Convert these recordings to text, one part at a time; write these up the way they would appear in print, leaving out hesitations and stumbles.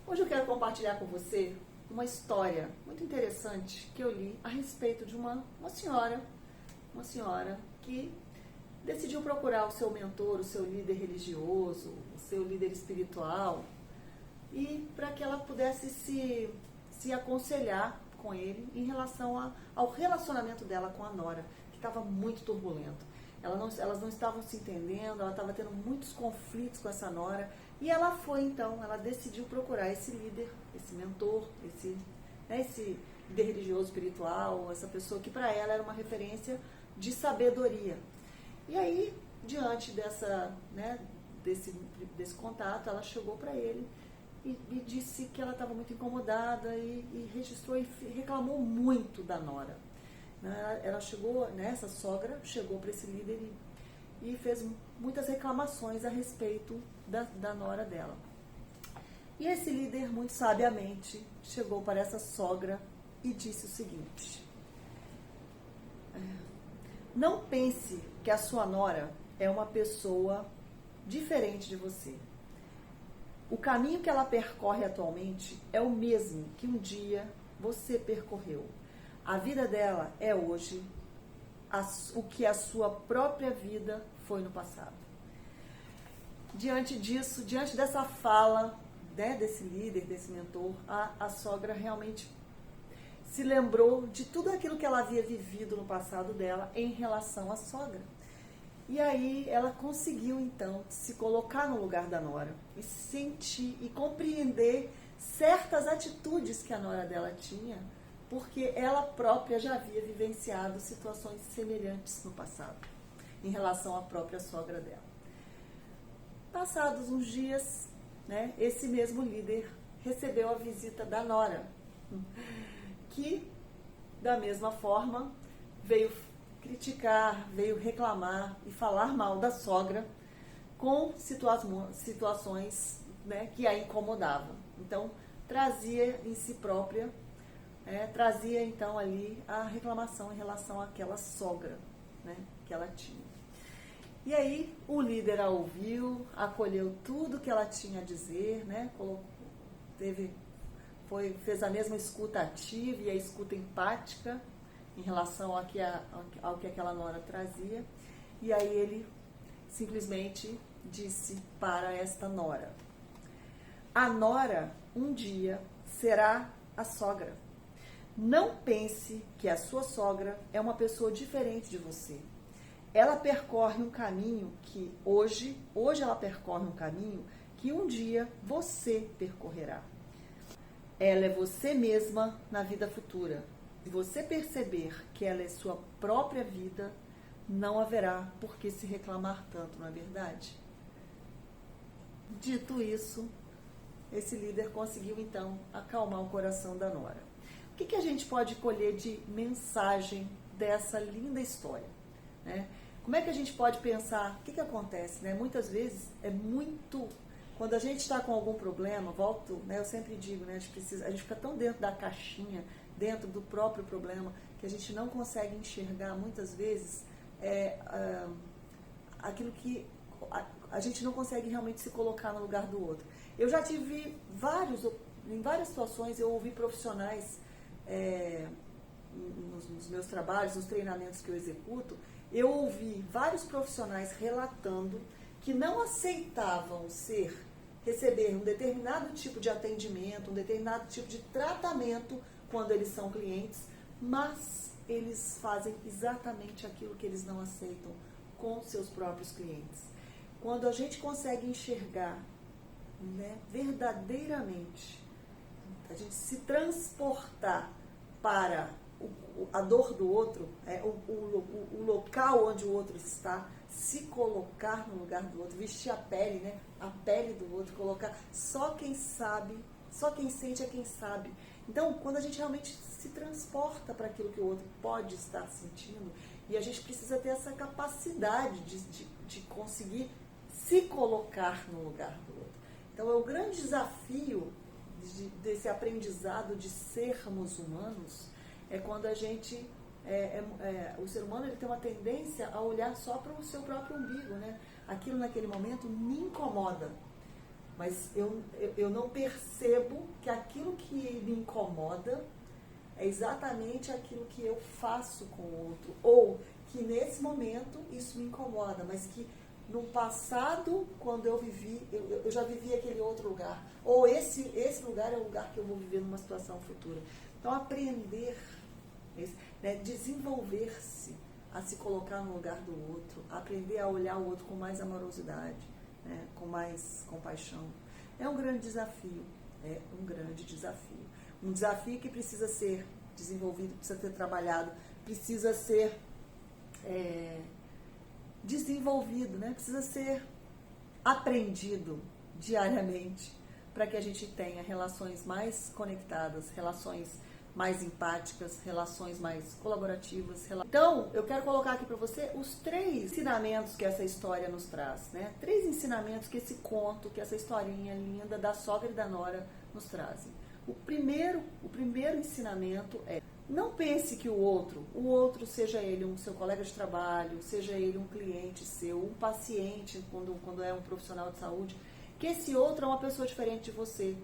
Hoje eu quero compartilhar com você uma história muito interessante que eu li a respeito de uma senhora que decidiu procurar o seu mentor, o seu líder religioso, o seu líder espiritual, e para que ela pudesse se aconselhar com ele em relação ao relacionamento dela com a nora, que estava muito turbulento. Elas não estavam se entendendo, ela estava tendo muitos conflitos com essa nora, e ela ela decidiu procurar esse líder, esse mentor, esse líder religioso espiritual, essa pessoa que para ela era uma referência de sabedoria. E aí, diante desse contato, ela chegou para ele e disse que ela estava muito incomodada e registrou e reclamou muito da nora. Ela chegou, essa sogra chegou para esse líder e fez muitas reclamações a respeito da nora dela. E esse líder, muito sabiamente, chegou para essa sogra e disse o seguinte: não pense que a sua nora é uma pessoa diferente de você. O caminho que ela percorre atualmente é o mesmo que um dia você percorreu. A vida dela é hoje o que a sua própria vida foi no passado. Diante dessa fala, desse líder, desse mentor, a sogra realmente se lembrou de tudo aquilo que ela havia vivido no passado dela em relação à sogra. E aí ela conseguiu, então, se colocar no lugar da nora e sentir e compreender certas atitudes que a nora dela tinha, porque ela própria já havia vivenciado situações semelhantes no passado, em relação à própria sogra dela. Passados uns dias, esse mesmo líder recebeu a visita da nora, que, da mesma forma, veio criticar, veio reclamar e falar mal da sogra com situações que a incomodavam. Então, trazia em si própria, trazia então ali a reclamação em relação àquela sogra que ela tinha. E aí o líder a ouviu, acolheu tudo que ela tinha a dizer, fez a mesma escuta ativa e a escuta empática em relação ao que aquela nora trazia. E aí ele simplesmente disse para esta nora: a nora um dia será a sogra. Não pense que a sua sogra é uma pessoa diferente de você. Ela percorre um caminho que hoje ela percorre um caminho que um dia você percorrerá. Ela é você mesma na vida futura. Se você perceber que ela é sua própria vida, não haverá por que se reclamar tanto, não é verdade? Dito isso, esse líder conseguiu então acalmar o coração da nora. O que a gente pode colher de mensagem dessa linda história? Como é que a gente pode pensar? O que acontece? Muitas vezes quando a gente está com algum problema, eu sempre digo, a gente fica tão dentro da caixinha, dentro do próprio problema, que a gente não consegue enxergar muitas vezes aquilo que a gente não consegue realmente se colocar no lugar do outro. Eu já tive em várias situações, eu ouvi profissionais nos meus trabalhos, nos treinamentos que eu executo, eu ouvi vários profissionais relatando que não aceitavam receber um determinado tipo de atendimento, um determinado tipo de tratamento quando eles são clientes, mas eles fazem exatamente aquilo que eles não aceitam com seus próprios clientes. Quando a gente consegue enxergar verdadeiramente, a gente se transportar para a dor do outro, o local onde o outro está, se colocar no lugar do outro, vestir a pele, a pele do outro, colocar. Só quem sabe, só quem sente é quem sabe. Então, quando a gente realmente se transporta para aquilo que o outro pode estar sentindo, e a gente precisa ter essa capacidade de conseguir se colocar no lugar do outro. Então, é o grande desafio desse aprendizado de sermos humanos, é quando a gente, o ser humano ele tem uma tendência a olhar só para o seu próprio umbigo, Aquilo naquele momento me incomoda. mas eu não percebo que aquilo que me incomoda é exatamente aquilo que eu faço com o outro, ou que nesse momento isso me incomoda, mas que no passado, quando eu vivi, eu já vivi aquele outro lugar, ou esse lugar é o lugar que eu vou viver numa situação futura. Então, aprender, né, desenvolver-se a se colocar no lugar do outro, aprender a olhar o outro com mais amorosidade, né, com mais compaixão, é um grande desafio, um desafio que precisa ser desenvolvido, precisa ser trabalhado, precisa ser desenvolvido, né? Precisa ser aprendido diariamente para que a gente tenha relações mais conectadas, relações mais empáticas, relações mais colaborativas. Então, eu quero colocar aqui para você os 3 ensinamentos que essa história nos traz, né? 3 ensinamentos que esse conto, que essa historinha linda da sogra e da nora nos trazem. O primeiro ensinamento é: não pense que o outro seja ele um seu colega de trabalho, seja ele um cliente seu, um paciente, quando é um profissional de saúde, que esse outro é uma pessoa diferente de você.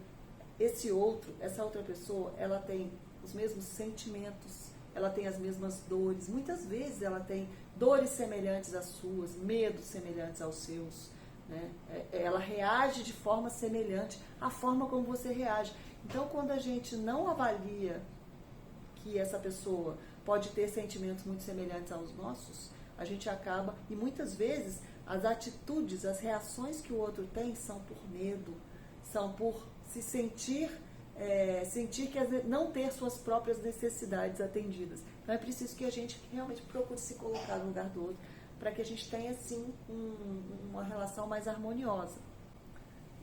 Essa outra pessoa, ela tem os mesmos sentimentos, ela tem as mesmas dores, muitas vezes ela tem dores semelhantes às suas, medos semelhantes aos seus, né? Ela reage de forma semelhante à forma como você reage. Então, quando a gente não avalia que essa pessoa pode ter sentimentos muito semelhantes aos nossos, a gente acaba, e muitas vezes as atitudes, as reações que o outro tem são por medo, são por se sentir que não ter suas próprias necessidades atendidas. Então é preciso que a gente realmente procure se colocar no lugar do outro, para que a gente tenha assim uma relação mais harmoniosa.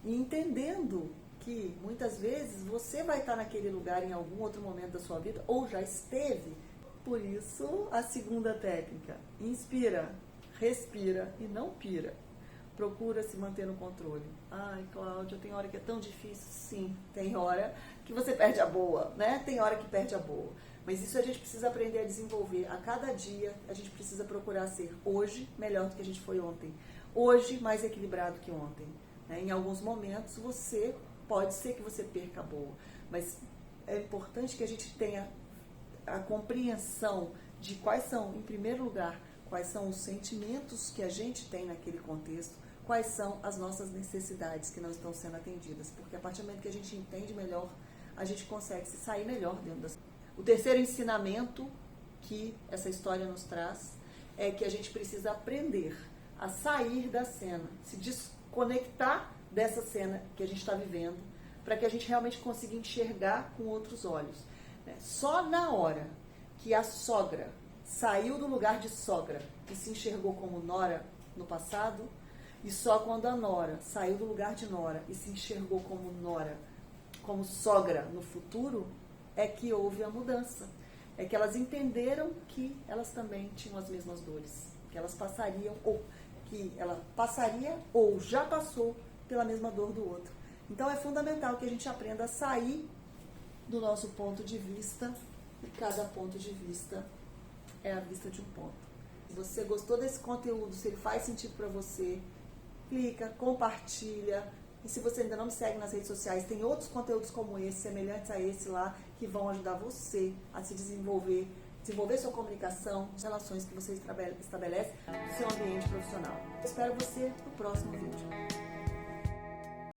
E entendendo que muitas vezes você vai estar naquele lugar em algum outro momento da sua vida, ou já esteve. Por isso, a segunda técnica: inspira, respira e não pira. Procura se manter no controle. Ai, Cláudia, tem hora que é tão difícil. Sim, tem hora que você perde a boa, né? Tem hora que perde a boa. Mas isso a gente precisa aprender a desenvolver. A cada dia, a gente precisa procurar ser hoje melhor do que a gente foi ontem. Hoje mais equilibrado que ontem. Né? Em alguns momentos, pode ser que você perca a boa. Mas é importante que a gente tenha a compreensão de quais são, em primeiro lugar, quais são os sentimentos que a gente tem naquele contexto, quais são as nossas necessidades que não estão sendo atendidas. Porque a partir do momento que a gente entende melhor, a gente consegue se sair melhor dentro das... O terceiro ensinamento que essa história nos traz é que a gente precisa aprender a sair da cena, se desconectar dessa cena que a gente está vivendo, para que a gente realmente consiga enxergar com outros olhos. Só na hora que a sogra saiu do lugar de sogra e se enxergou como nora no passado, e só quando a nora saiu do lugar de nora e se enxergou como nora, como sogra no futuro, é que houve a mudança. É que elas entenderam que elas também tinham as mesmas dores, que elas passariam, ou que ela passaria ou já passou pela mesma dor do outro. Então é fundamental que a gente aprenda a sair do nosso ponto de vista, e cada ponto de vista é a vista de um ponto. Se você gostou desse conteúdo, se ele faz sentido para você, clica, compartilha. E se você ainda não me segue nas redes sociais, tem outros conteúdos como esse, semelhantes a esse lá, que vão ajudar você a se desenvolver sua comunicação, as relações que você estabelece no seu ambiente profissional. Eu espero você no próximo vídeo.